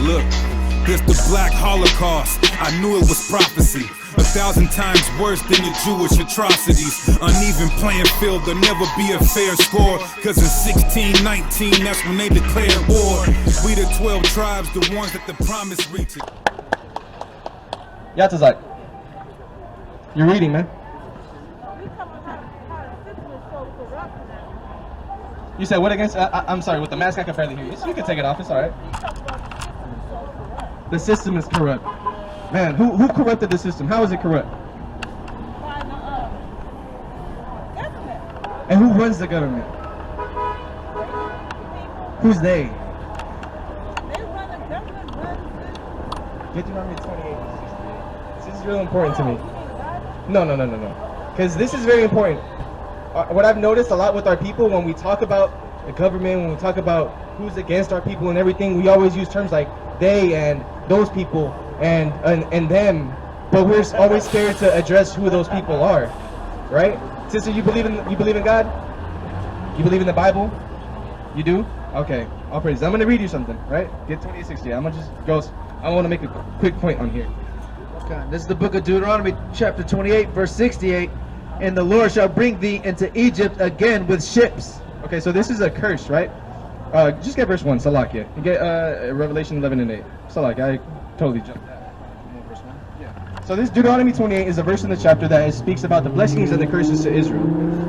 Look, this the Black Holocaust. I knew it was prophecy. 1,000 times worse than the Jewish atrocities. Uneven playing field, there'll never be a fair score. Cause in 1619, that's when they declared war. We the 12 tribes, the ones that the promise reaches. Yatazak. You're reading, man. You said what against? I'm sorry, with the mask I can barely hear you. You can take it off, it's alright. The system is corrupt. Man, who corrupted the system? How is it corrupt? By the government. And who runs the government? Who's they? They run the government, runs Deuteronomy 28. This is really important to me. No. Because this is very important. What I've noticed a lot with our people, when we talk about the government, when we talk about who's against our people and everything, we always use terms like they and those people and them, but we're always scared to address who those people are, right? Sister, you believe in God? You believe in the Bible? You do? Okay, all praise. I'm gonna read you something, right? Get 28:60. I'm gonna just go. I want to make a quick point on here. Okay, this is the book of Deuteronomy, chapter 28, verse 68. And the Lord shall bring thee into Egypt again with ships. Okay, so this is a curse, right? Just get verse 1, Salakia. You get Revelation 11 and 8. Salakia, I totally jumped that. Verse 1? Yeah. So this Deuteronomy 28 is a verse in the chapter that speaks about the blessings and the curses to Israel,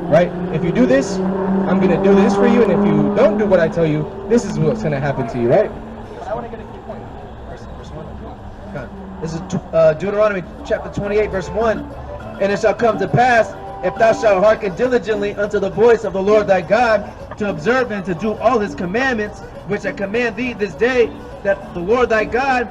right? If you do this, I'm going to do this for you, and if you don't do what I tell you, this is what's going to happen to you, right? But I want to get a key point. Verse 1. Okay. This is Deuteronomy, chapter 28, verse 1. And it shall come to pass, if thou shalt hearken diligently unto the voice of the Lord thy God, to observe and to do all his commandments, which I command thee this day, that the Lord thy God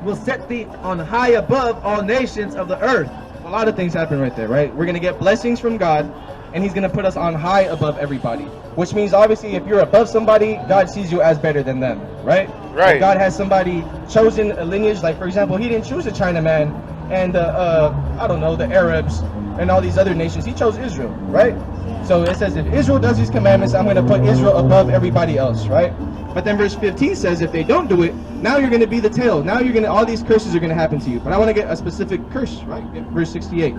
will set thee on high above all nations of the earth. A lot of things happen right there, right? We're going to get blessings from God, and he's going to put us on high above everybody. Which means, obviously, if you're above somebody, God sees you as better than them, right? Right. If God has somebody chosen a lineage, like, for example, he didn't choose a Chinaman and, I don't know, the Arabs and all these other nations. He chose Israel, right? So it says, if Israel does these commandments, I'm going to put Israel above everybody else, right? But then verse 15 says, if they don't do it, now you're going to be the tail. Now you're going to, all these curses are going to happen to you. But I want to get a specific curse, right? Verse 68.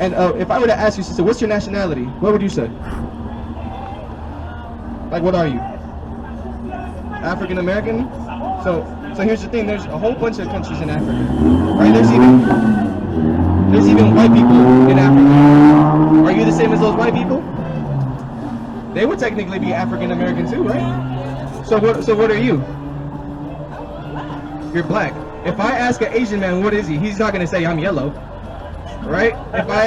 And if I were to ask you, sister, what's your nationality? What would you say? Like, what are you? African American? So here's the thing. There's a whole bunch of countries in Africa, right? There's even white people in Africa. Are you the same as those white people? They would technically be African American too, right? So what are you? You're black. If I ask an Asian man what is he, he's not gonna say I'm yellow, right? If I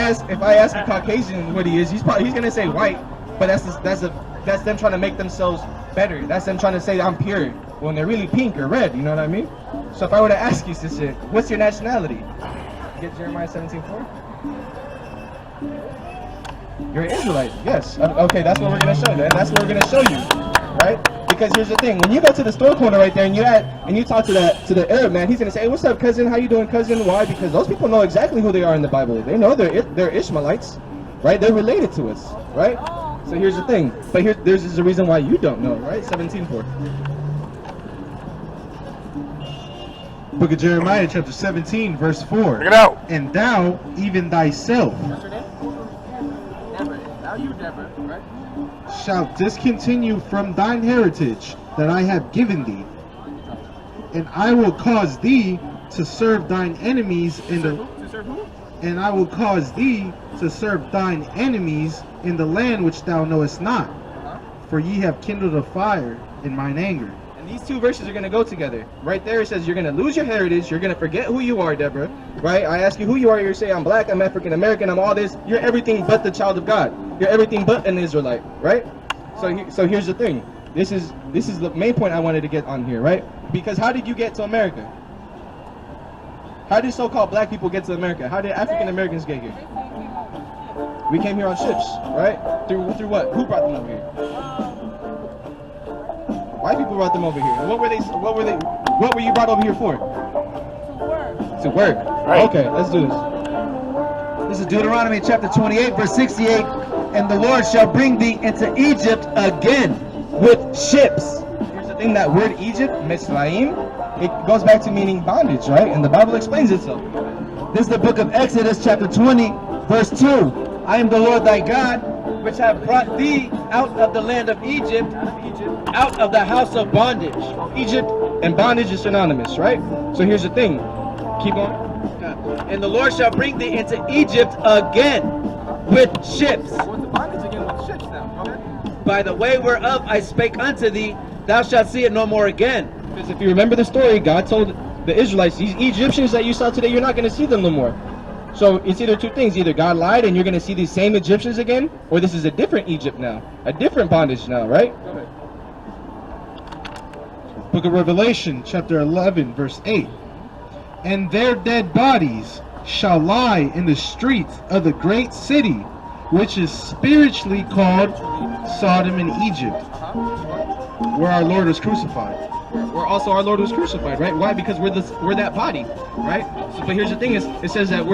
ask a Caucasian what he is, he's gonna say white. But that's them trying to make themselves better. That's them trying to say I'm pure when they're really pink or red. You know what I mean? So if I were to ask you, sister, what's your nationality? Get Jeremiah 17:4. You're an Israelite, yes. Okay, that's what we're gonna show you. That's what we're gonna show you, right? Because here's the thing: when you go to the store corner right there and you talk to the Arab man, he's gonna say, "Hey, what's up, cousin? How you doing, cousin?" Why? Because those people know exactly who they are in the Bible. They know they're Ishmaelites, right? They're related to us, right? So here's the thing. But there's a reason why you don't know, right? 17:4. Book of Jeremiah, chapter 17, verse 4. Check it out. And thou, even thyself, shalt discontinue from thine heritage that I have given thee, and I will cause thee to serve thine enemies in the land which thou knowest not, for ye have kindled a fire in mine anger. And these two verses are going to go together. Right there it says you're going to lose your heritage, you're going to forget who you are, Deborah, right? I ask you who you are, you say I'm black, I'm African American, I'm all this. You're everything but the child of God. You're everything but an Israelite, right? So here's the thing. This is the main point I wanted to get on here, right? Because how did you get to America? How did so-called black people get to America? How did African Americans get here? We came here on ships, right? Through what? Who brought them over here? White people brought them over here. And what were you brought over here for? To work. Right. Okay, let's do this. This is Deuteronomy chapter 28, verse 68. And the Lord shall bring thee into Egypt again with ships. in that word Egypt, Mitzrayim, it goes back to meaning bondage, right? And the Bible explains it so. This is the book of Exodus chapter 20, verse 2. I am the Lord thy God, which have brought thee out of the land of Egypt, out of the house of bondage. Egypt and bondage is synonymous, right? So here's the thing. Keep going. And the Lord shall bring thee into Egypt again with ships. Bondage again with ships now. Go ahead. By the way whereof I spake unto thee, thou shalt see it no more again. Because if you remember the story, God told the Israelites, these Egyptians that you saw today, you're not going to see them no more. So it's either two things. Either God lied and you're going to see these same Egyptians again, or this is a different Egypt now. A different bondage now, right? Go ahead. Book of Revelation, chapter 11, verse 8. And their dead bodies shall lie in the streets of the great city, which is spiritually called Sodom and Egypt, where our Lord was crucified. Where also our Lord was crucified, right? Why? Because we're that body, right? So, but here's the thing: is it says that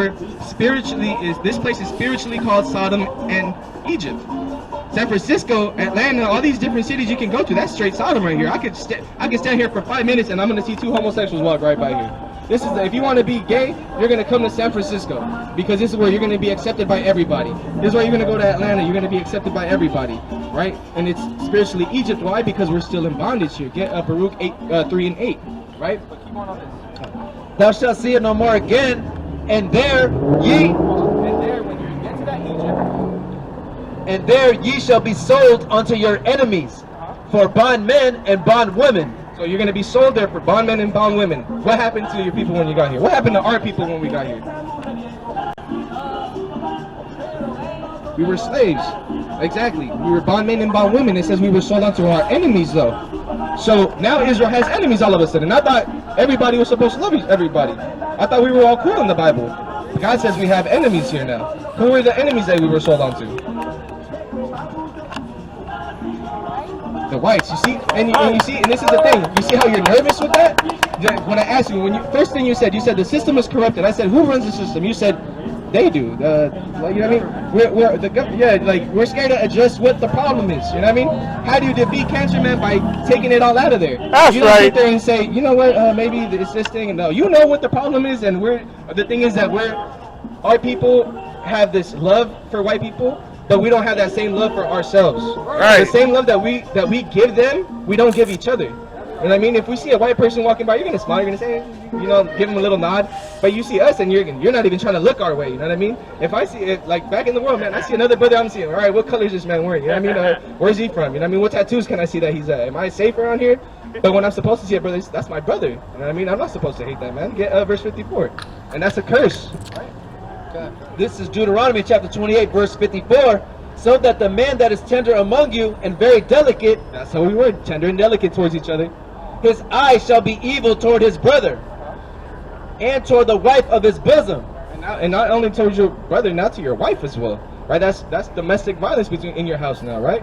this place is spiritually called Sodom and Egypt. San Francisco, Atlanta, all these different cities you can go to, that's straight Sodom right here. I could stand here for 5 minutes and I'm gonna see two homosexuals walk right by here. This is if you want to be gay, you're gonna come to San Francisco because this is where you're gonna be accepted by everybody. This is where you're gonna go to Atlanta. You're gonna be accepted by everybody, right? And it's spiritually Egypt. Why? Because we're still in bondage here. Get Baruch 3 and 8, right? But keep on this. Thou shalt see it no more again, and there ye. And there, when you get to that Egypt, And there ye shall be sold unto your enemies, for bondmen and bondwomen. so you're gonna be sold there for bondmen and bondwomen. What happened to your people when you got here? What happened to our people when we got here? We were slaves. Exactly. We were bondmen and bondwomen. It says we were sold unto our enemies, though. So now Israel has enemies all of a sudden. I thought everybody was supposed to love everybody. I thought we were all cool in the Bible. God says we have enemies here now. Who were the enemies that we were sold onto? The whites. You see, and this is the thing. You see how you're nervous with that? When I asked you, first thing you said the system is corrupted. I said, who runs the system? You said, they do. You know what I mean? We're scared to address what the problem is. You know what I mean? How do you defeat cancer, man? By taking it all out of there. That's you don't right. sit there and say, you know what? Maybe it's this thing. No, you know what the problem is, and the thing is that our people have this love for white people, but we don't have that same love for ourselves. Right. The same love that we give them, we don't give each other. You know what I mean? If we see a white person walking by, you're gonna smile, you're gonna say, you know, give them a little nod. But you see us, and you're not even trying to look our way. You know what I mean? If I see it, like back in the world, man, I see another brother, I'm seeing, all right, what color is this man wearing? You know what I mean? Where's he from? You know what I mean? What tattoos can I see that he's at? Am I safe around here? But when I'm supposed to see a brother, that's my brother. You know what I mean? I'm not supposed to hate that man. Get verse 54, and that's a curse. This is Deuteronomy chapter 28, verse 54. So that the man that is tender among you and very delicate, That's how we were, tender and delicate towards each other. his eye shall be evil toward his brother, and toward the wife of his bosom. And not only towards your brother, now to your wife as well, right? That's domestic violence in your house now, right?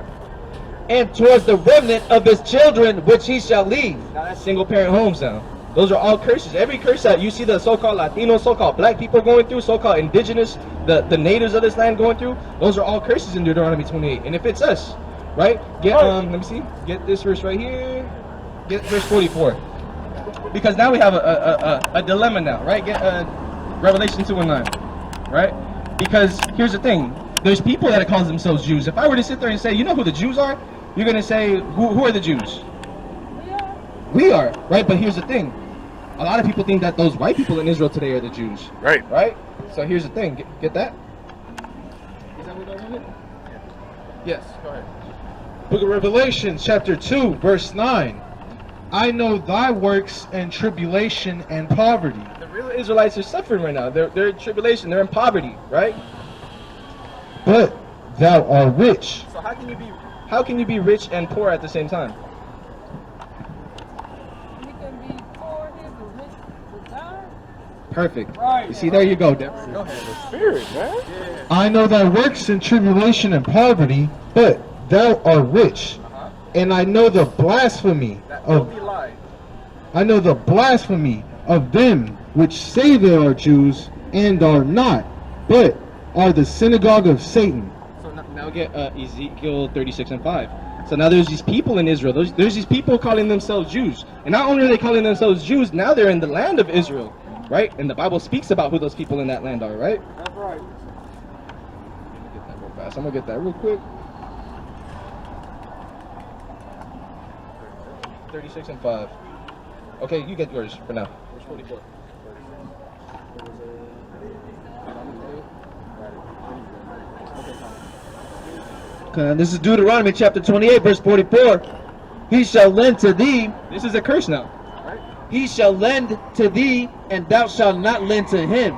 And towards the remnant of his children which he shall leave. Now that's single parent homes now. Those are all curses. Every curse that you see the so-called Latino, so-called black people going through, so-called indigenous, the natives of this land going through, those are all curses in Deuteronomy 28. And if it's us, right? Let me see. Get this verse right here. Get verse 44. Because now we have a dilemma now, right? Get Revelation 2 and 9, right? Because here's the thing. There's people that call themselves Jews. If I were to sit there and say, you know who the Jews are? You're going to say, who are the Jews? We are, right? But here's the thing. A lot of people think that those white people in Israel today are the Jews. Right. Right? So here's the thing. Get that? Is that what I wanted? Yes, go ahead. Book of Revelation, chapter 2, verse 9. I know thy works and tribulation and poverty. The real Israelites are suffering right now. They're in tribulation. They're in poverty, right? But thou art rich. So how can you be rich and poor at the same time? You can be poor here and rich with God. Perfect. You see, there you go, Deborah. Go ahead. Spirit, man. I know thy works and tribulation and poverty, but thou art rich. And I know the blasphemy of them which say they are Jews and are not, but are the synagogue of Satan. So now get Ezekiel 36 and 5. So now there's these people in Israel. There's these people calling themselves Jews. And not only are they calling themselves Jews, now they're in the land of Israel, right? And the Bible speaks about who those people in that land are, right? That's right. Let me get that real fast. I'm going to get that real quick. 36 and 5. Okay, you get yours for now. Verse 44. This is Deuteronomy chapter 28, verse 44. He shall lend to thee. This is a curse now. He shall lend to thee, and thou shalt not lend to him.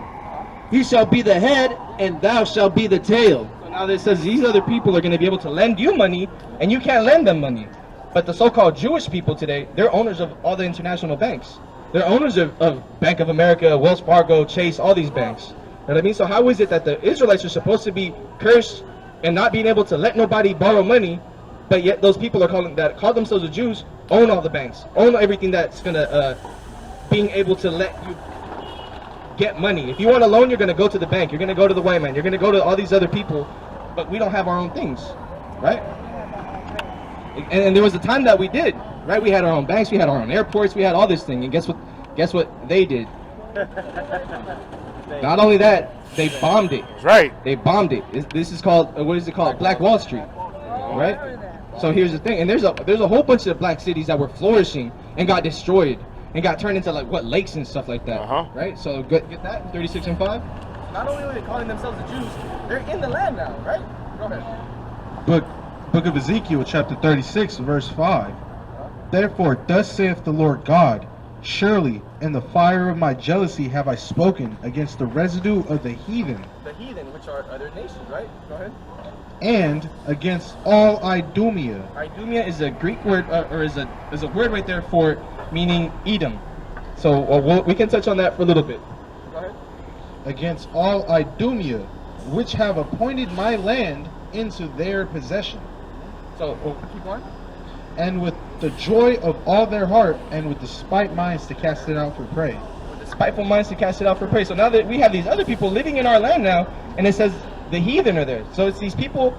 He shall be the head, and thou shalt be the tail. So now it says these other people are going to be able to lend you money, and you can't lend them money. But the so-called Jewish people today, they're owners of all the international banks. They're owners of Bank of America, Wells Fargo, Chase, all these banks. You know what I mean? So how is it that the Israelites are supposed to be cursed and not being able to let nobody borrow money, but yet those people that call themselves the Jews own all the banks, own everything that's gonna being able to let you get money. If you want a loan, you're gonna go to the bank, you're gonna go to the white man, you're gonna go to all these other people, but we don't have our own things, right? And there was a time that we did, right? We had our own banks, we had our own airports, we had all this thing, and guess what they did? Not only that, they bombed it. That's right. They bombed it. This is called, what is it called? Black Wall Street, right? So here's the thing, and there's a whole bunch of black cities that were flourishing and got destroyed and got turned into like lakes and stuff like that, right? So get that 36 and 5. Not only are they calling themselves the Jews, they're in the land now, right? Go ahead. Book of Ezekiel, chapter 36, verse 5. Therefore, thus saith the Lord God, surely in the fire of my jealousy have I spoken against the residue of the heathen. The heathen, which are other nations, right? Go ahead. And against all Idumea. Idumea is a Greek word, or is a word right there for meaning Edom. So we can touch on that for a little bit. Go ahead. Against all Idumea, which have appointed my land into their possession. So keep going. And with the joy of all their heart, and with despite minds to cast it out for prey. With the spiteful minds to cast it out for prey. So now that we have these other people living in our land now, and it says the heathen are there. So it's these people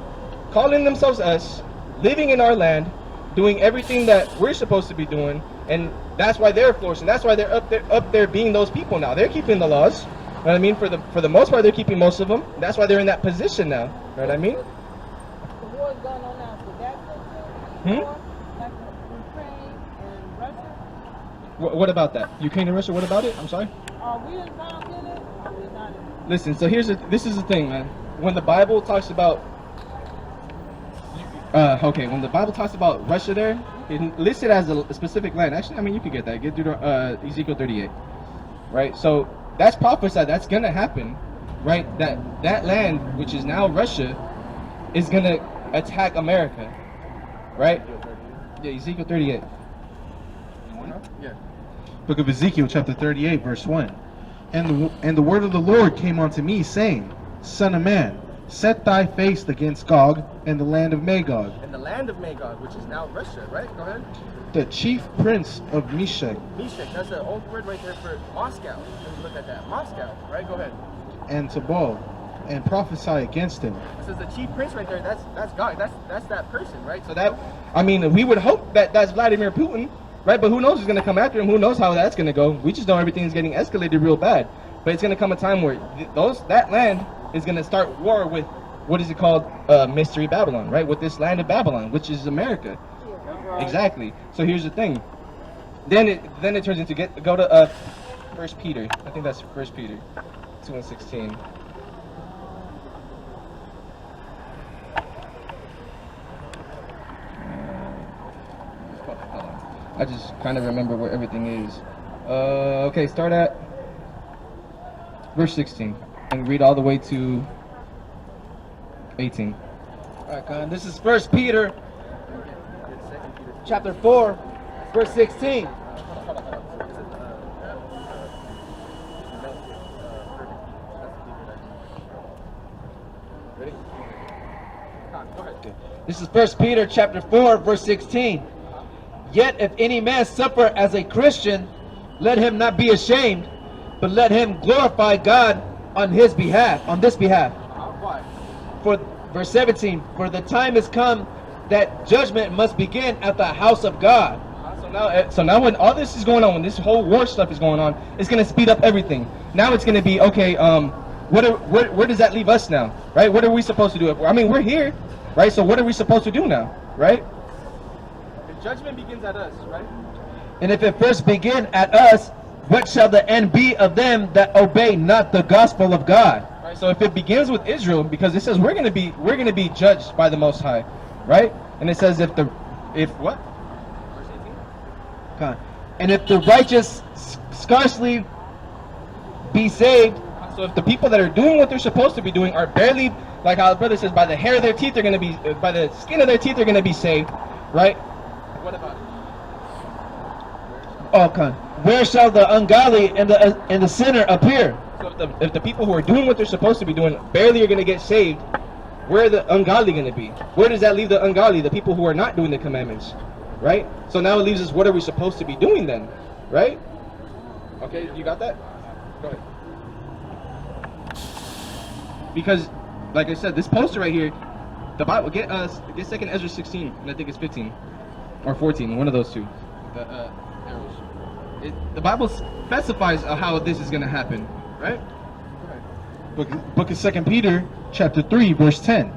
calling themselves us, living in our land, doing everything that we're supposed to be doing, and that's why they're flourishing. That's why they're up there being those people now. They're keeping the laws. You know what I mean? For the most part, they're keeping most of them. That's why they're in that position now. You know what I mean? The war's going on now, so that's war, like Ukraine and Russia. What about that? Ukraine and Russia, what about it? I'm sorry? Are we involved in it? Are we not involved? Listen, so this is the thing, man. When the Bible talks about when the Bible talks about Russia there, it lists it as a specific land. Actually, I mean, you can get that. Get through Ezekiel 38. Right? So that's prophesied. That's going to happen. Right? That land, which is now Russia, is going to attack America. Right? Yeah, Ezekiel 38. Yeah. Book of Ezekiel, chapter 38, verse 1. And the word of the Lord came unto me, saying, Son of man, set thy face against Gog and the land of Magog. And the land of Magog, which is now Russia, right? Go ahead. The chief prince of Meshech. Meshech, that's an old word right there for Moscow. When you look at that, Moscow, right? Go ahead. And Tabal, and prophesy against him. This is the chief prince right there. That's God. That's that person, right? So that, I mean, we would hope that that's Vladimir Putin, right? But who knows who's going to come after him? Who knows how that's going to go? We just know everything's getting escalated real bad. But it's going to come a time where that land is going to start war with, what is it called? Mystery Babylon, right? With this land of Babylon, which is America. Exactly. So here's the thing. Then it turns into go to 1 Peter. I think that's 1 Peter 2:16. I just kind of remember where everything is. Okay, start at verse 16 and read all the way to 18. Alright, this is 1 Peter chapter 4, verse 16. Ready? Go ahead. This is 1 Peter chapter 4, verse 16. Yet if any man suffer as a Christian, let him not be ashamed, but let him glorify God on his behalf, on this behalf. Why? For verse 17, for the time is come that judgment must begin at the house of God. So now when all this is going on, when this whole war stuff is going on, it's going to speed up everything. Now it's going to be, okay, where does that leave us now, right? What are we supposed to do? I mean, we're here, right? So what are we supposed to do now, right? The judgment begins at us, right? And if it first begin at us, what shall the end be of them that obey not the gospel of God? Right, so if it begins with Israel, because it says we're going to be judged by the Most High, right? And it says if what? And if the righteous scarcely be saved, so if the people that are doing what they're supposed to be doing are barely, like how the brother says, by the hair of their teeth they're going to be, by the skin of their teeth they're going to be saved, right? What about it? Where shall the ungodly and the sinner appear? So if the people who are doing what they're supposed to be doing barely are going to get saved, where are the ungodly going to be? Where does that leave the ungodly, the people who are not doing the commandments? Right? So now it leaves us, what are we supposed to be doing then? Right? Okay, you got that? Go ahead. Because, like I said, this poster right here, the Bible, get 2nd Ezra 16, and I think it's 15, or 14, one of those two. The arrows. The Bible specifies how this is going to happen, right? Book of 2 Peter, chapter 3, verse 10.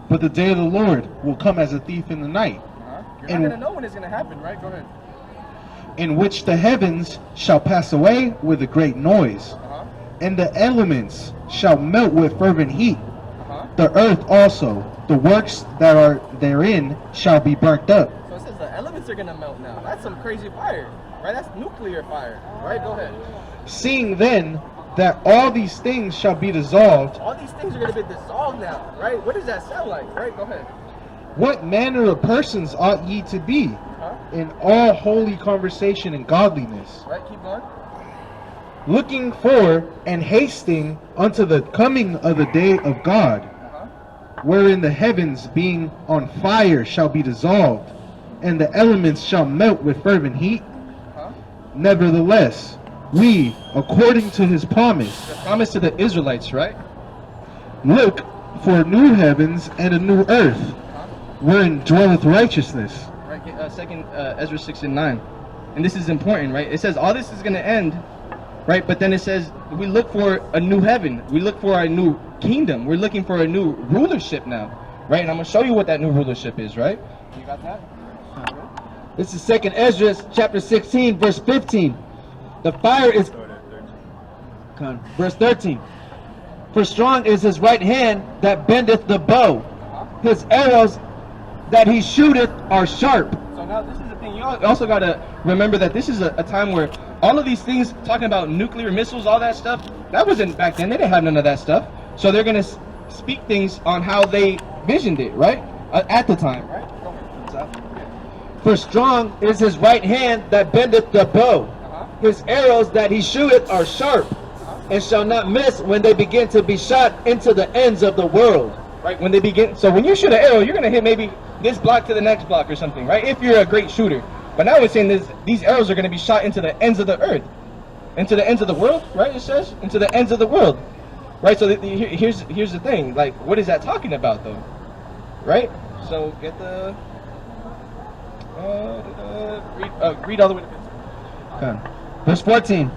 But the day of the Lord will come as a thief in the night. You're not going to know when it's going to happen, right? Go ahead. In which the heavens shall pass away with a great noise, and the elements shall melt with fervent heat. The earth also, the works that are therein, shall be burnt up. So it says the elements are going to melt now. That's some crazy fire, right? That's nuclear fire, right? Go ahead. Seeing then that all these things shall be dissolved. All these things are going to be dissolved now, right? What does that sound like, right? Go ahead. What manner of persons ought ye to be in all holy conversation and godliness? Right, keep going. Looking for and hasting unto the coming of the day of God, wherein the heavens being on fire shall be dissolved, and the elements shall melt with fervent heat. Nevertheless, we, according to his promise, the promise to the Israelites, right? Look for new heavens and a new earth, wherein dwelleth righteousness. Right, 2nd Ezra 6 and 9. And this is important, right? It says all this is going to end, right? But then it says we look for a new heaven. We look for a new kingdom. We're looking for a new rulership now, right? And I'm going to show you what that new rulership is, right? You got that? This is 2nd Ezra chapter 16, verse 15. The fire is... Verse 13. For strong is his right hand that bendeth the bow. His arrows that he shooteth are sharp. So now this is the thing. You also got to remember that this is a time where all of these things, talking about nuclear missiles, all that stuff, that wasn't back then. They didn't have none of that stuff. So they're going to speak things on how they visioned it, right? At the time, right? For strong is his right hand that bendeth the bow. His arrows that he shooteth are sharp, and shall not miss when they begin to be shot into the ends of the world. Right, when they begin, so when you shoot an arrow, you're going to hit maybe this block to the next block or something, right? If you're a great shooter. But now it's saying these arrows are going to be shot into the ends of the earth. Into the ends of the world, right? It says, into the ends of the world. Right, so here's the thing. Like, what is that talking about, though? Right? So, get the... read all the way to 15. Verse 14.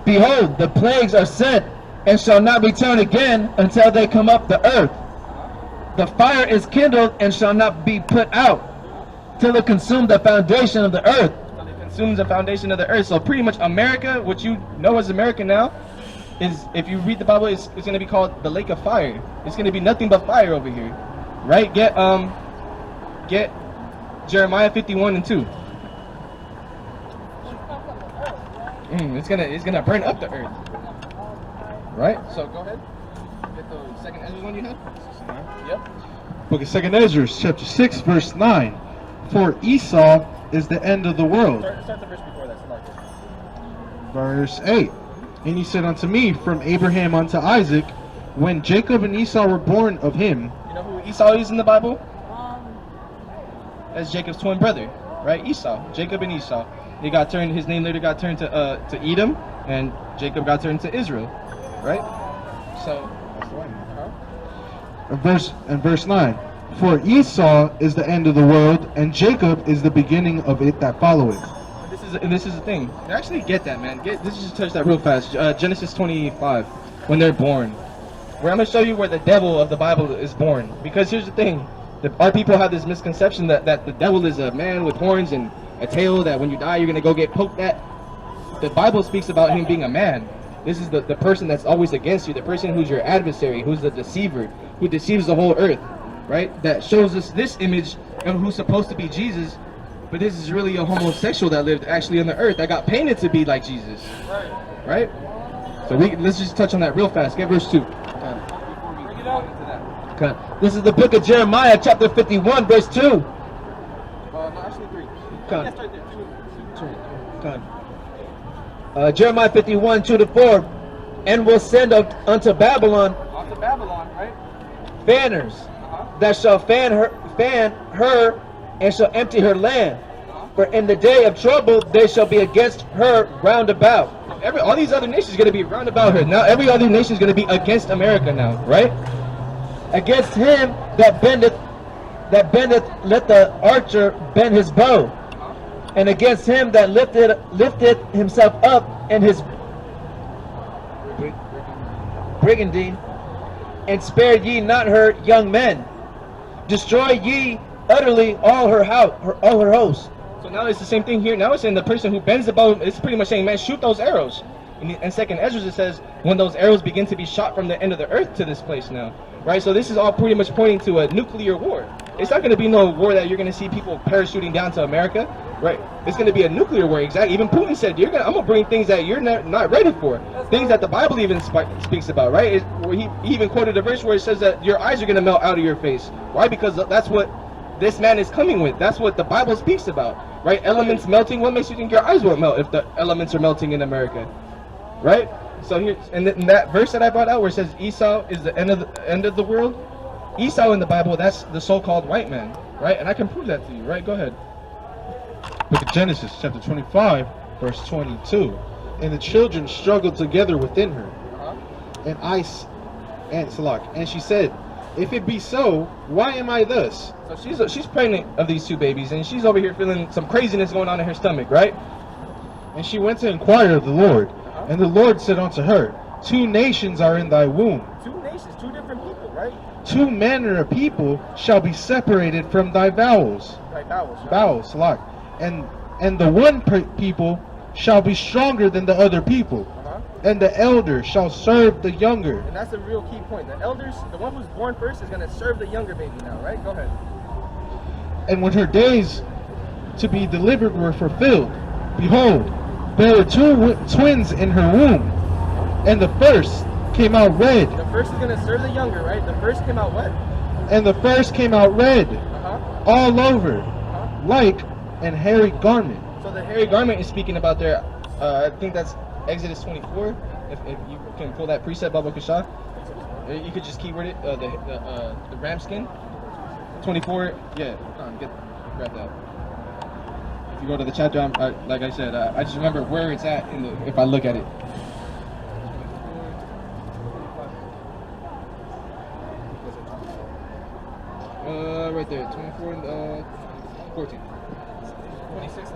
Behold, the plagues are sent, and shall not return again until they come up the earth. The fire is kindled and shall not be put out till it consume the foundation of the earth. Till it consumes the foundation of the earth. So pretty much America, what you know as America now, is, if you read the Bible, it's going to be called the lake of fire. It's going to be nothing but fire over here, right? Get Jeremiah 51 and 2. It's gonna burn up the earth, right? So go ahead. Get the 2nd Ezra one you had. Yep. Book of 2nd Ezra, chapter 6, verse 9. For Esau is the end of the world. Start the verse before that. Like it. Verse 8. And he said unto me, from Abraham unto Isaac, when Jacob and Esau were born of him. You know who Esau is in the Bible? That's Jacob's twin brother, right? Esau. Jacob and Esau. He got turned. His name later got turned to Edom, and Jacob got turned to Israel, right? So. Verse 9. For Esau is the end of the world, and Jacob is the beginning of it that followeth. This is the thing. You actually get that, man. Let's just touch that real fast. Genesis 25, when they're born. Where I'm going to show you where the devil of the Bible is born. Because here's the thing. Our people have this misconception that the devil is a man with horns and a tail, that when you die you're going to go get poked at. The Bible speaks about him being a man. This is the person that's always against you, the person who's your adversary, who's the deceiver, who deceives the whole earth, right? That shows us this image of who's supposed to be Jesus, but this is really a homosexual that lived actually on the earth that got painted to be like Jesus, right? So let's just touch on that real fast. Get verse 2. Okay. This is the book of Jeremiah, chapter 51, verse 2. No, actually 3. Jeremiah 51, 2-4. And will send unto Babylon Right? fanners, that shall fan her, and shall empty her land. For in the day of trouble they shall be against her round about. All these other nations are going to be round about her. Now every other nation is going to be against America now, right? Against him that bendeth, let the archer bend his bow. And against him that lifteth himself up in his brigandine, and spare ye not her young men. Destroy ye utterly all her hosts. So now it's the same thing here. Now it's saying the person who bends the bow, it's pretty much saying, man, shoot those arrows. In second Ezra it says, when those arrows begin to be shot from the end of the earth to this place now, right? So this is all pretty much pointing to a nuclear war. It's not going to be no war that you're going to see people parachuting down to America, right? It's going to be a nuclear war. Exactly. Even Putin said, I'm going to bring things that you're not ready for. Things that the Bible even speaks about, right? He even quoted a verse where it says that your eyes are going to melt out of your face. Why? Because that's what this man is coming with. That's what the Bible speaks about, right? Elements melting. What makes you think your eyes won't melt if the elements are melting in America, right? So here, and that verse that I brought out where it says Esau is the end of the world, Esau in the Bible, that's the so-called white man, right? And I can prove that to you, right? Go ahead. Book of Genesis, chapter 25, verse 22. And the children struggled together within her. And she said, if it be so, why am I thus? So she's pregnant of these two babies, and she's over here feeling some craziness going on in her stomach, right? And she went to inquire of the Lord. And the Lord said unto her, 2 nations are in thy womb. 2 nations, 2 different people, right? 2 manner of people shall be separated from thy bowels. Right, bowels. Right? Bowels, Salak. And the one people shall be stronger than the other people. And the elder shall serve the younger. And that's a real key point. The elders, the one who's born first, is going to serve the younger baby now, right? Go ahead. And when her days to be delivered were fulfilled, behold, there were 2 twins in her womb. And the first came out red. The first is going to serve the younger, right? The first came out what? And the first came out red, all over, like an hairy garment. So the hairy garment is speaking about there. I think that's Exodus 24. If you can pull that precept, Baba Kasha, you could just keyword it. The ram skin. 24. Yeah, grab that. If you go to the chapter, like I said, I just remember where it's at if I look at it. Right there, 24 and 14. 26.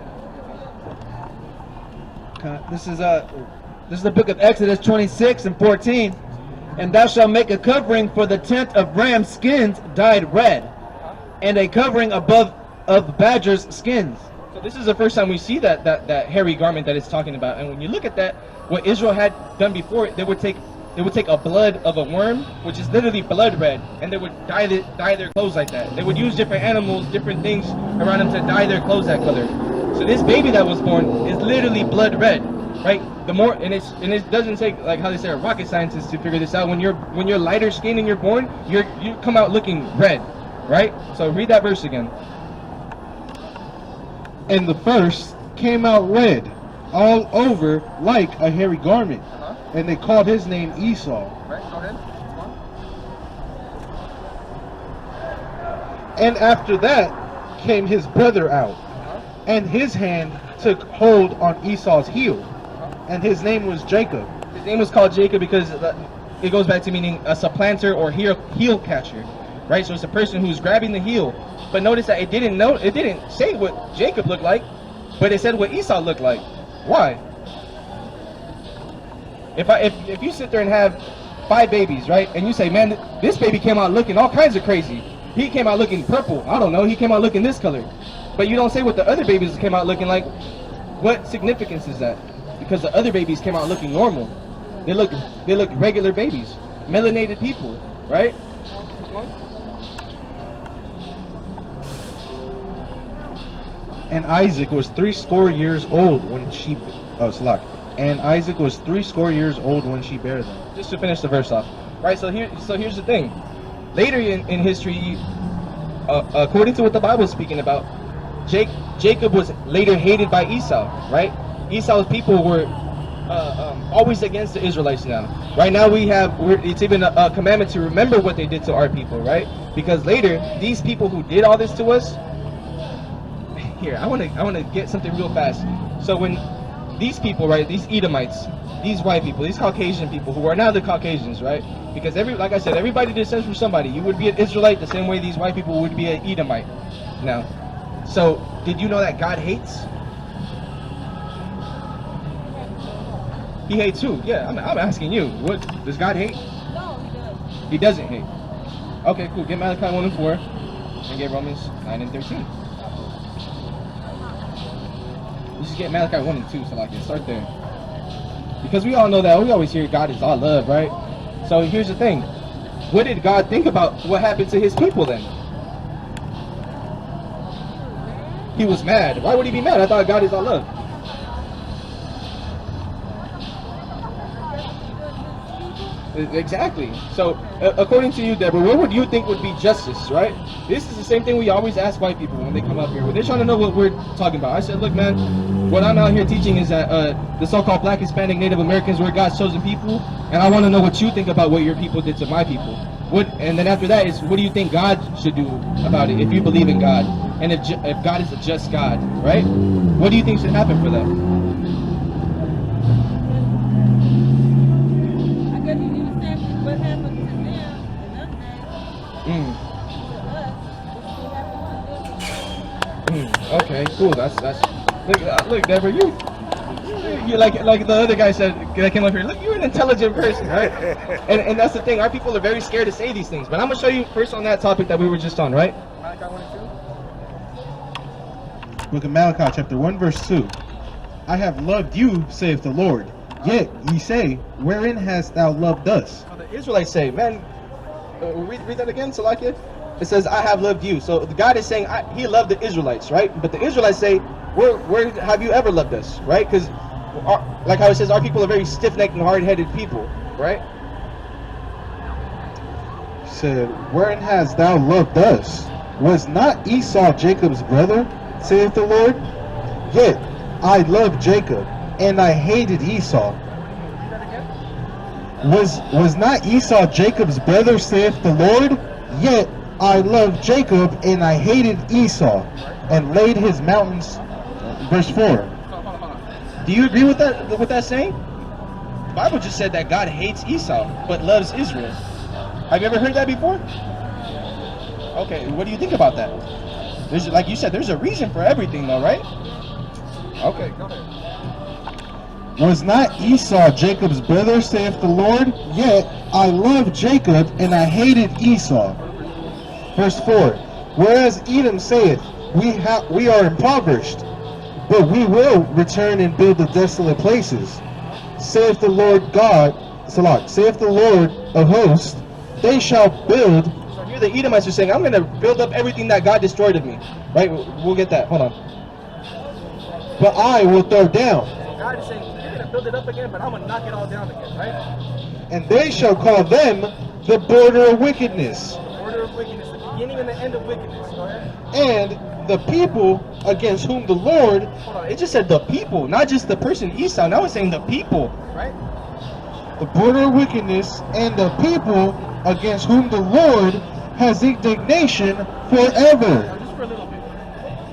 This is the book of Exodus 26 and 14. And thou shalt make a covering for the tent of ram skins dyed red, and a covering above of badger's skins. So this is the first time we see that hairy garment that it's talking about. And when you look at that, what Israel had done before, they would take a blood of a worm, which is literally blood red, and they would dye their clothes like that. They would use different animals, different things around them to dye their clothes that color. So this baby that was born is literally blood red, right? And it doesn't take, like how they say, rocket scientists to figure this out. When you're lighter skinned and you're born, you come out looking red, right? So read that verse again. And the first came out red, all over like a hairy garment. And they called his name Esau. Right, go ahead. And after that came his brother out, and his hand took hold on Esau's heel, and his name was Jacob. His name was called Jacob because it goes back to meaning a supplanter or heel catcher. right? So it's a person who's grabbing the heel. But notice that it didn't say what Jacob looked like, but it said what Esau looked like. Why? If you sit there and have 5 babies, right, and you say, man, this baby came out looking all kinds of crazy. He came out looking purple. I don't know. He came out looking this color. But you don't say what the other babies came out looking like. What significance is that? Because the other babies came out looking normal. They look regular babies, melanated people, right? And Isaac was 80 years old when she. And Isaac was 80 years old when she bare them. Just to finish the verse off, right? So here's the thing. Later in history, according to what the Bible is speaking about, Jacob was later hated by Esau, right? Esau's people were always against the Israelites now. Right now it's even a commandment to remember what they did to our people, right? Because later, these people who did all this to us, here, I want to get something real fast. So when these people, right, these Edomites, these white people, these Caucasian people who are now the Caucasians, right? Because like I said, everybody descends from somebody. You would be an Israelite the same way these white people would be an Edomite. Now, so did you know that God hates? He hates who? Yeah, I'm asking you. What does God hate? No, he doesn't. He doesn't hate. Okay, cool. Get Malachi 1 and 4, and get Romans 9 and 13. You should get Malachi 1 and 2, so like, start there. Because we all know that, we always hear God is all love, right? So here's the thing. What did God think about what happened to his people then? He was mad. Why would he be mad? I thought God is all love. Exactly. So, according to you, Deborah, what would you think would be justice, right? This is the same thing we always ask white people when they come up here. When they're trying to know what we're talking about. I said, look, man, what I'm out here teaching is that the so-called Black, Hispanic, Native Americans were God's chosen people, and I want to know what you think about what your people did to my people. And then after that is, what do you think God should do about it if you believe in God? And if God is a just God, right? What do you think should happen for that? What happened to them and us to us, Okay, cool. That's look, Deborah, you like the other guy said that came up here. Look, you're an intelligent person, right? and that's the thing. Our people are very scared to say these things. But I'm gonna show you first on that topic that we were just on, right? Malachi 1 and 2. Book of Malachi, chapter 1, verse 2. I have loved you, saith the Lord. Yet ye say, wherein hast thou loved us? The Israelites say, man, read that again, Salakia. It says, I have loved you. So God is saying he loved the Israelites, right? But the Israelites say, where have you ever loved us, right? Because like how it says, our people are very stiff-necked and hard-headed people, right? He said, wherein hast thou loved us? Was not Esau Jacob's brother, saith the Lord? Yet I loved Jacob, and I hated Esau. Was not Esau Jacob's brother, saith the Lord? Yet I loved Jacob, and I hated Esau, and laid his mountains. Verse 4. Do you agree with that saying? The Bible just said that God hates Esau, but loves Israel. Have you ever heard that before? Okay, what do you think about that? Like you said, there's a reason for everything though, right? Okay, go ahead. Was not Esau Jacob's brother, saith the Lord? Yet I loved Jacob, and I hated Esau. Verse 4. Whereas Edom saith, we are impoverished, but we will return and build the desolate places. Saith the Lord God, saith the Lord of hosts, they shall build. So here the Edomites are saying, I'm going to build up everything that God destroyed of me. Right? We'll get that. Hold on. But I will throw down. God is saying, you're going to build it up again, but I'm going to knock it all down again, right? And they shall call them the border of wickedness. Border of wickedness, the beginning and the end of wickedness. Go ahead. And the people against whom the Lord. Hold on, it just said the people, not just the person Esau. Now it's saying the people, right? The border of wickedness and the people against whom the Lord has indignation forever. Now, just for a little bit.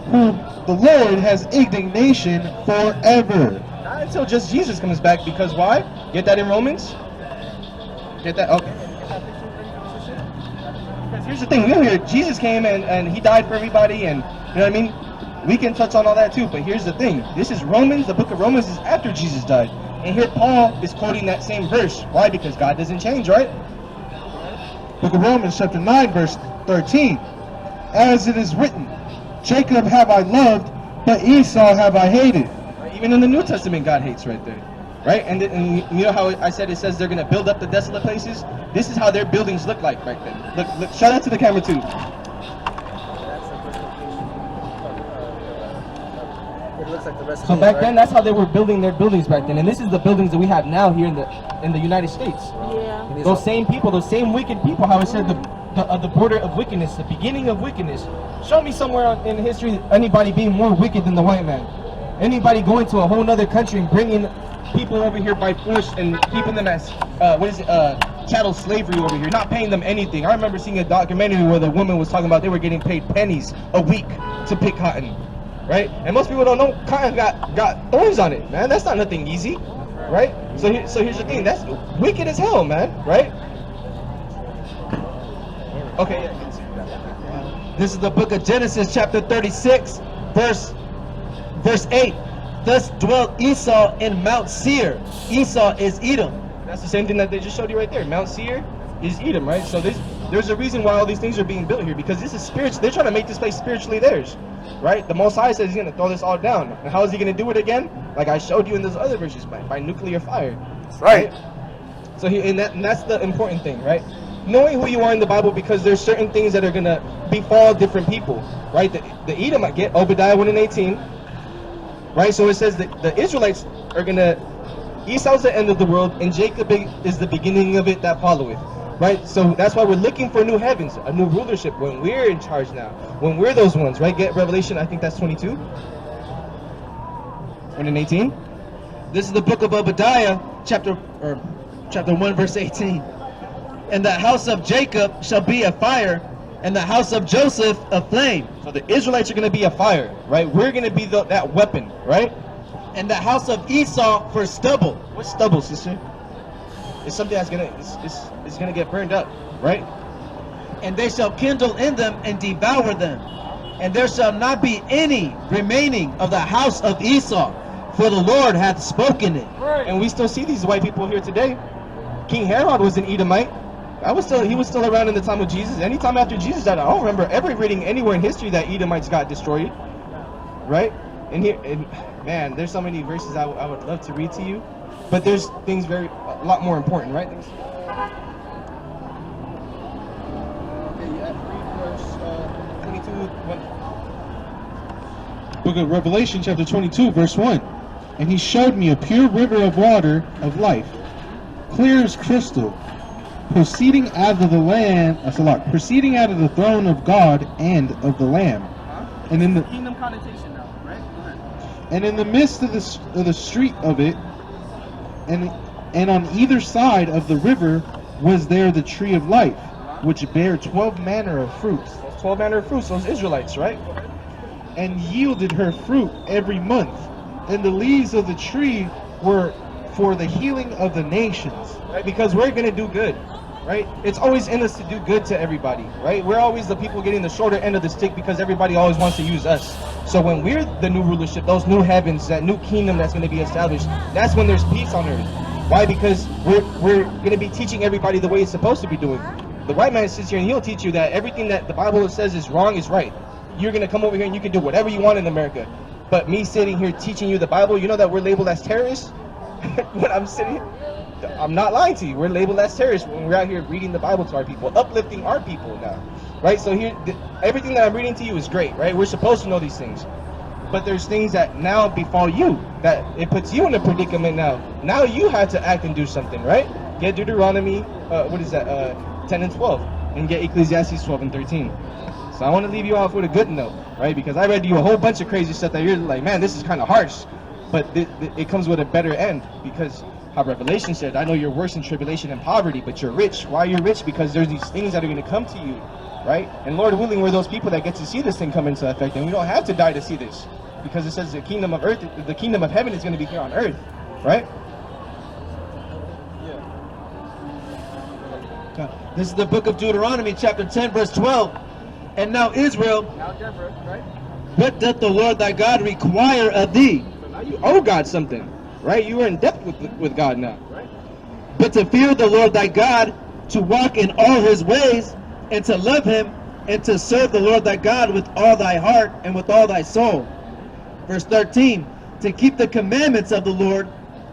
Who the Lord has indignation forever. Not until just Jesus comes back, because why? Get that in Romans? Get that? Okay. Because here's the thing, we know here, Jesus came and he died for everybody, and you know what I mean? We can touch on all that too, but here's the thing. This is Romans, the book of Romans is after Jesus died. And here Paul is quoting that same verse. Why? Because God doesn't change, right? Book of Romans chapter 9 verse 13. As it is written, Jacob have I loved, but Esau have I hated. Even in the New Testament, God hates right there. Right? And you know how I said it says they're going to build up the desolate places? This is how their buildings look like right then. Look, shout out to the camera too. It looks like the rest of So it, back right? then, that's how they were building their buildings back then. And this is the buildings that we have now here in the United States. Yeah. Those same people, those same wicked people, how it said the border of wickedness, the beginning of wickedness. Show me somewhere in history anybody being more wicked than the white man. Anybody going to a whole other country and bringing people over here by force and keeping them as, chattel slavery over here, not paying them anything. I remember seeing a documentary where the woman was talking about they were getting paid pennies a week to pick cotton. Right? And most people don't know cotton got thorns on it, man. That's not nothing easy. Right? So here's the thing, that's wicked as hell, man, right? Okay, yeah. This is the book of Genesis, chapter 36, verse 8. Thus dwelt Esau in Mount Seir. Esau is Edom. That's the same thing that they just showed you right there. Mount Seir is Edom, right? So there's a reason why all these things are being built here, because this is spiritual. They're trying to make this place spiritually theirs, right? The Most High says he's going to throw this all down. And how is he going to do it again? Like I showed you in those other verses, by nuclear fire. Right? So and that's the important thing, right? Knowing who you are in the Bible, because there's certain things that are going to befall different people, right? The Edomite, get Obadiah 1:18, right? So it says that the Israelites are going to, Esau's the end of the world, and Jacob is the beginning of it that followeth, right? So that's why we're looking for new heavens, a new rulership, when we're in charge now, when we're those ones, right? Get Revelation, I think that's 22, 1:18. This is the book of Obadiah, chapter 1, verse 18. And the house of Jacob shall be a fire, and the house of Joseph a flame. So the Israelites are going to be a fire, right? We're going to be that weapon, right? And the house of Esau for stubble. What's stubble, sister? It's something that's it's gonna get burned up, right? And they shall kindle in them and devour them. And there shall not be any remaining of the house of Esau, for the Lord hath spoken it. Right. And we still see these white people here today. King Herod was an Edomite. He was still around in the time of Jesus. Anytime after Jesus died, I don't remember ever reading anywhere in history that Edomites got destroyed, right? And man, there's so many verses I would love to read to you, but there's things a lot more important, right? Read verse 22. Book of Revelation chapter 22 verse 1. And he showed me a pure river of water of life, clear as crystal, proceeding out of the land, proceeding out of the throne of God and of the Lamb. And in the kingdom connotation now, right? And in the midst of the street of it, and on either side of the river was there the tree of life, which bare 12 manner of fruits. 12 manner of fruits, those Israelites, right? And yielded her fruit every month. And the leaves of the tree were for the healing of the nations. Right? Because we're going to do good, right? It's always in us to do good to everybody, right? We're always the people getting the shorter end of the stick because everybody always wants to use us. So when we're the new rulership, those new heavens, that new kingdom that's going to be established, that's when there's peace on earth. Why? Because we're going to be teaching everybody the way it's supposed to be doing. The white man sits here and he'll teach you that everything that the Bible says is wrong is right. You're going to come over here and you can do whatever you want in America. But me sitting here teaching you the Bible, you know that we're labeled as terrorists? When I'm sitting here, I'm not lying to you. We're labeled as terrorists when we're out here reading the Bible to our people, uplifting our people now, right? So here, everything that I'm reading to you is great, right? We're supposed to know these things. But there's things that now befall you, that it puts you in a predicament now. Now you have to act and do something, right? Get Deuteronomy, 10 and 12, and get Ecclesiastes 12 and 13. So I want to leave you off with a good note, right? Because I read to you a whole bunch of crazy stuff that you're like, man, this is kind of harsh. But it comes with a better end, because how Revelation said, I know you're worse in tribulation and poverty, but you're rich. Why are you rich? Because there's these things that are going to come to you, right? And Lord willing, we're those people that get to see this thing come into effect, and we don't have to die to see this, because it says the kingdom of earth, the kingdom of heaven is going to be here on earth, right? This is the book of Deuteronomy, chapter 10, verse 12. And now Israel, Now Deborah, right? what doth the Lord thy God require of thee? So now you owe God something, right? You are in debt with God now, right? But to fear the Lord thy God, to walk in all his ways, and to love him, and to serve the Lord thy God with all thy heart and with all thy soul. Verse 13, to keep the commandments of the Lord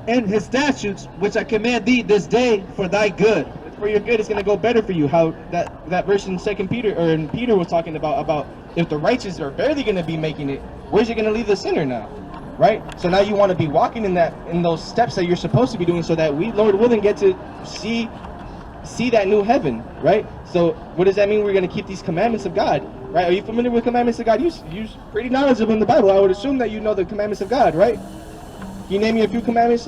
and his statutes, which I command thee this day for thy good. For your good, it's going to go better for you. How that verse in Peter was talking about if the righteous are barely going to be making it, where's it going to leave the sinner now, right? So now you want to be walking in those steps that you're supposed to be doing, so that we, Lord willing, get to see that new heaven, right? So what does that mean? We're going to keep these commandments of God, right? Are you familiar with commandments of God? You're pretty knowledgeable in the Bible. I would assume that you know the commandments of God, right? Can you name me a few commandments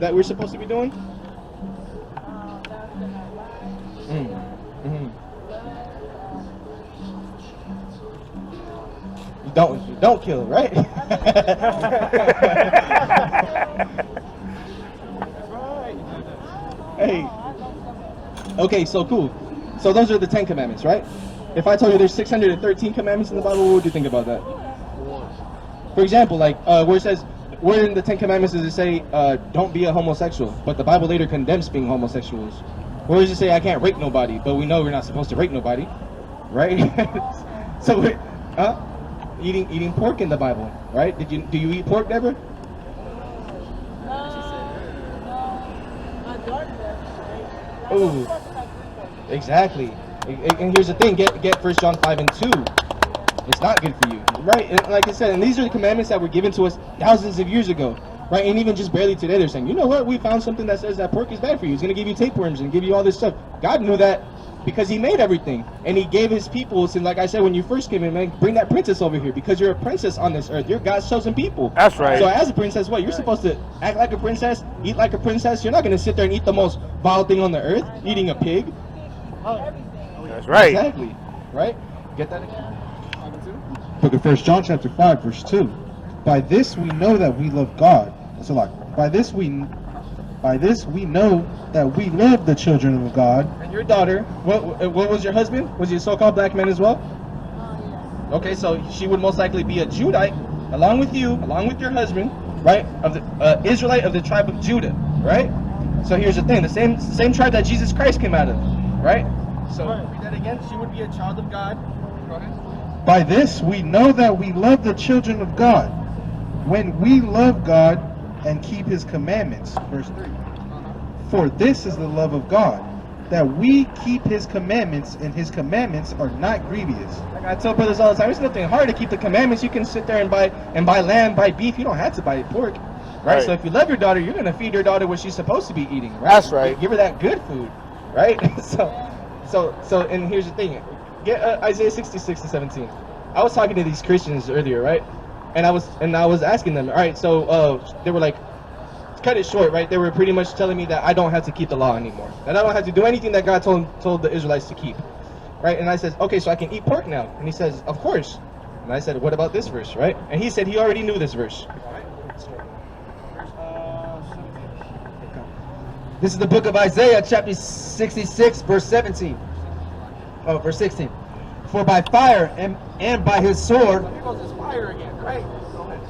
that we're supposed to be doing? You don't kill, right? Hey. Okay, so cool. So those are the 10 commandments, right? If I told you there's 613 commandments in the Bible, what would you think about that? For example, like where in the 10 commandments does it say don't be a homosexual, but the Bible later condemns being homosexuals? Where does it say I can't rape nobody, but we know we're not supposed to rape nobody, right? So, eating pork in the Bible, right? Do you eat pork, Deborah? My daughter does. Oh, exactly. And here's the thing: get 1 John 5 and 2. It's not good for you, right? And like I said, and these are the commandments that were given to us thousands of years ago, right? And even just barely today, they're saying, you know what? We found something that says that pork is bad for you. It's going to give you tapeworms and give you all this stuff. God knew that because He made everything, and He gave His people. And like I said, when you first came in, man, bring that princess over here because you're a princess on this earth. You're God's chosen people. That's right. So as a princess, what? You're supposed to act like a princess, eat like a princess. You're not going to sit there and eat the most vile thing on the earth, eating a pig. That's right. Exactly. Right? Get that again? Book of 1 John chapter 5 verse 2. By this we know that we love God. That's a lot. By this we know that we love the children of God. And your daughter, what was your husband? Was he a so-called black man as well? Okay, so she would most likely be a Judite, along with you, along with your husband, right? Of the Israelite of the tribe of Judah, right? So here's the thing: the same tribe that Jesus Christ came out of, right? So read that again. She would be a child of God. Go ahead. By this we know that we love the children of God, when we love God and keep His commandments. Verse 3. For this is the love of God, that we keep His commandments, and His commandments are not grievous. Like I tell brothers all the time, it's nothing hard to keep the commandments. You can sit there and buy lamb, buy beef. You don't have to buy pork, right? So if you love your daughter, you're gonna feed your daughter what she's supposed to be eating, right? That's right. Give her that good food, right? So, and here's the thing: get Isaiah 66-17. I was talking to these Christians earlier, right? And I was asking them, all right, so they were like, cut it short, right? They were pretty much telling me that I don't have to keep the law anymore, that I don't have to do anything that God told the Israelites to keep, right? And I said, okay, so I can eat pork now. And he says, of course. And I said, what about this verse, right? And he said he already knew this verse. This is the book of Isaiah, chapter 66, verse 17. Oh, verse 16. For by fire and by his sword, Here goes this fire again, right? Go ahead.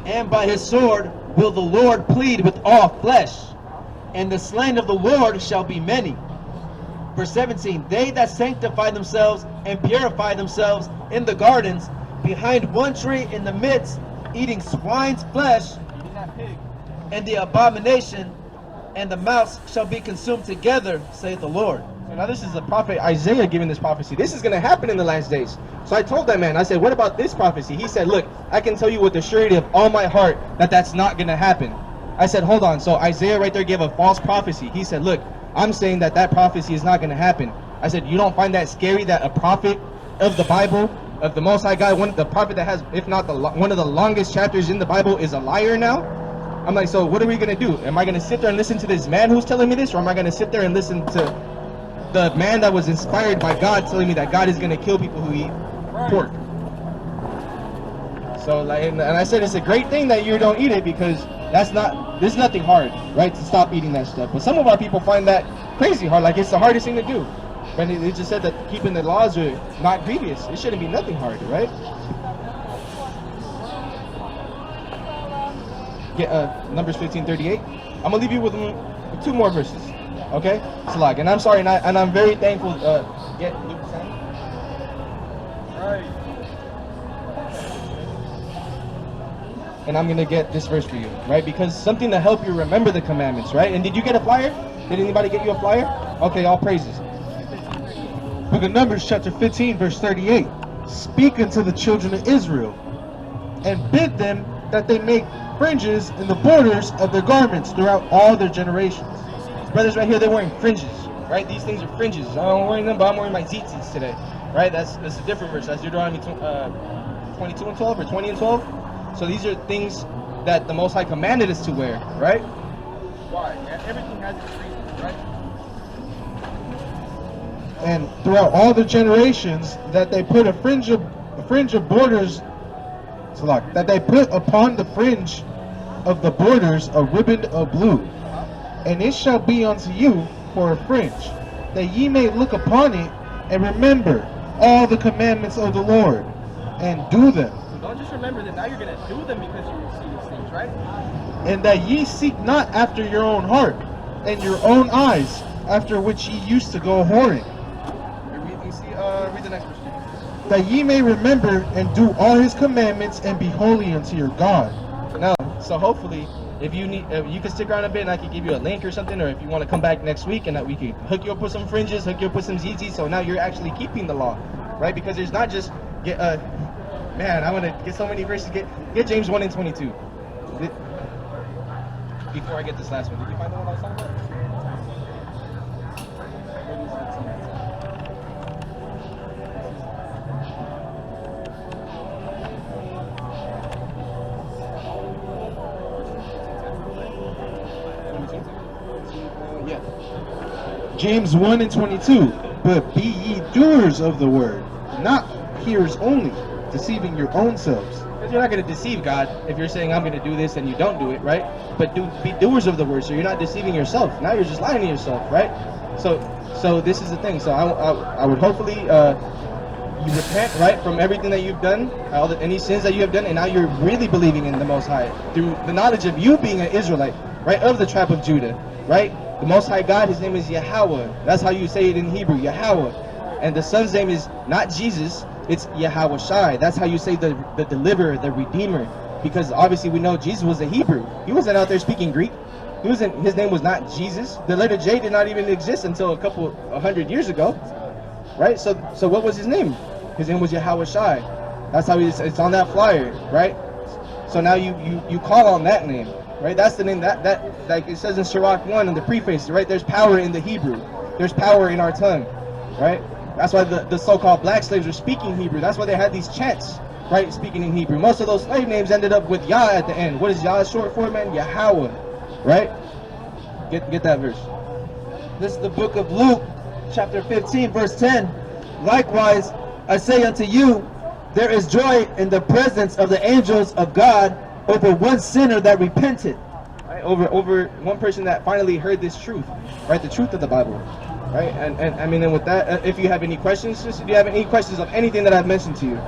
and by his sword will the Lord plead with all flesh, and the slain of the Lord shall be many. Verse 17. They that sanctify themselves and purify themselves in the gardens, behind one tree in the midst, eating swine's flesh, and the abomination and the mouse shall be consumed together, saith the Lord. So now this is the prophet Isaiah giving this prophecy. This is going to happen in the last days. So I told that man, I said, what about this prophecy? He said, look, I can tell you with the surety of all my heart that that's not going to happen. I said, hold on. So Isaiah right there gave a false prophecy. He said, look, I'm saying that prophecy is not going to happen. I said, you don't find that scary that a prophet of the Bible, of the Most High God, the prophet that has, if not one of the longest chapters in the Bible, is a liar now? I'm like, so what are we going to do? Am I going to sit there and listen to this man who's telling me this? Or am I going to sit there and listen to the man that was inspired by God telling me that God is going to kill people who eat pork? So like, and I said it's a great thing that you don't eat it, because there's nothing hard, right, to stop eating that stuff. But some of our people find that crazy hard, like it's the hardest thing to do. But it just said that keeping the laws are not grievous. It shouldn't be nothing hard, right? Numbers 15:38. I'm gonna leave you with 2 more verses. Okay, Salag. And I'm sorry, and I'm very thankful. Get Luke 10. And I'm gonna get this verse for you, right? Because something to help you remember the commandments, right? And did you get a flyer? Did anybody get you a flyer? Okay, all praises. Book of Numbers, chapter 15, verse 38. Speak unto the children of Israel, and bid them that they make fringes in the borders of their garments throughout all their generations. These brothers right here, they're wearing fringes, right? These things are fringes. I'm wearing them, but I'm wearing my tzitzis today, right? That's a different verse. That's Deuteronomy 22 and 12 or 20 and 12. So these are things that the Most High commanded us to wear, right? Why? Everything has its reasons, right? And throughout all the generations, that they put a fringe of borders, that they put upon the fringe of the borders a ribbon of blue, and it shall be unto you for a fringe, that ye may look upon it and remember all the commandments of the Lord and do them. Don't just remember them. Now you're gonna do them because you see these things, right? And that ye seek not after your own heart and your own eyes, after which ye used to go whoring. Read the next verse. That ye may remember and do all his commandments and be holy unto your God. Now, so hopefully, if you can stick around a bit, and I can give you a link or something, or if you want to come back next week, and that we can hook you up with some fringes, hook you up with some ZZs, so now you're actually keeping the law, right? Because there's not just man, I want to get so many verses. Get James 1 and 22. Before I get this last one, did you find the one I was talking about? James 1 and 22. But be ye doers of the word, not hearers only, deceiving your own selves. Because you're not going to deceive God if you're saying I'm going to do this and you don't do it, right? But be doers of the word, so you're not deceiving yourself. Now you're just lying to yourself, right? So this is the thing. So I would hopefully you repent, right, from everything that you've done, any sins that you have done, and now you're really believing in the Most High through the knowledge of you being an Israelite, right, of the tribe of Judah, right? The Most High God, his name is Yahweh. That's how you say it in Hebrew, Yahweh. And the Son's name is not Jesus, it's Yahweh Shai. That's how you say the deliverer, the redeemer. Because obviously we know Jesus was a Hebrew. He wasn't out there speaking Greek. His name was not Jesus. The letter J did not even exist until 100 years ago. Right? So what was his name? His name was Yahweh Shai. That's how it's on that flyer, right? So now you call on that name. Right, that's the name that like it says in Sirach 1 in the preface, right? There's power in the Hebrew. There's power in our tongue, right? That's why the so-called black slaves were speaking Hebrew. That's why they had these chants, right? Speaking in Hebrew. Most of those slave names ended up with Yah at the end. What is Yah short for, man? Yahweh, right? Get that verse. This is the book of Luke, chapter 15, verse 10. Likewise, I say unto you, there is joy in the presence of the angels of God over one sinner that repented, right? Over one person that finally heard this truth, right? The truth of the Bible, right? And I mean, and with that, if you have any questions, if you have any questions of anything that I've mentioned to you,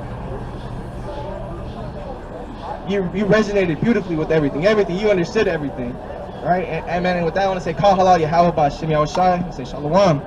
you resonated beautifully with everything, you understood everything, right? And man, and with that, I want to say, Kal Halal Yahweh Ba'Shem Yahushai, say Shalom.